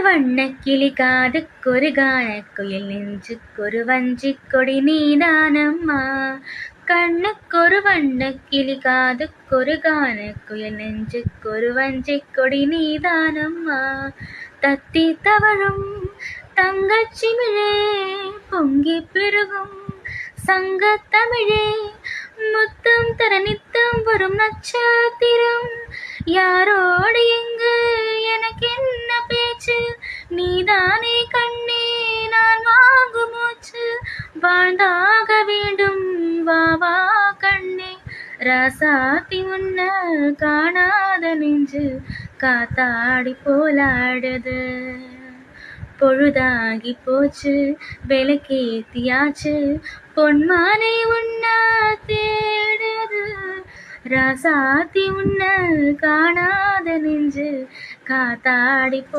வண்ணக் கிளி காதுக்கொரு கானக்குயில் நெஞ்சுக்கொரு வஞ்சிக் கொடி நீதானம்மா. கண்ணுக்கொரு வண்ணக் கிளி காதுக்கொரு கானக்குயில் நெஞ்சுக்கொரு வஞ்சிக் கொடி நீதானம்மா. தத்தி தவழும் தங்கச் சிமிழே பொங்கிப் பெருகும் சங்கத் தமிழே, முத்தம் தர நித்தம் வரும் நட்சத்திரம். யாரோடு இங்கு எனக்கென்ன பேச்சு, நீதானே கண்ணே நான் வாங்கும் மூச்சு. வாழ்ந்தாக வேண்டும் வா வா கண்ணே, ராசாத்தி உன்ன காணாத நெஞ்சு காத்தாடி போலாடுது. பொழுதாகி போச்சு விளக்கேத்தியாச்சு, பொன்மானை உன்ன தேடுது. ராசாத்தி உன்ன காணாத நெஞ்சு காத்தாடி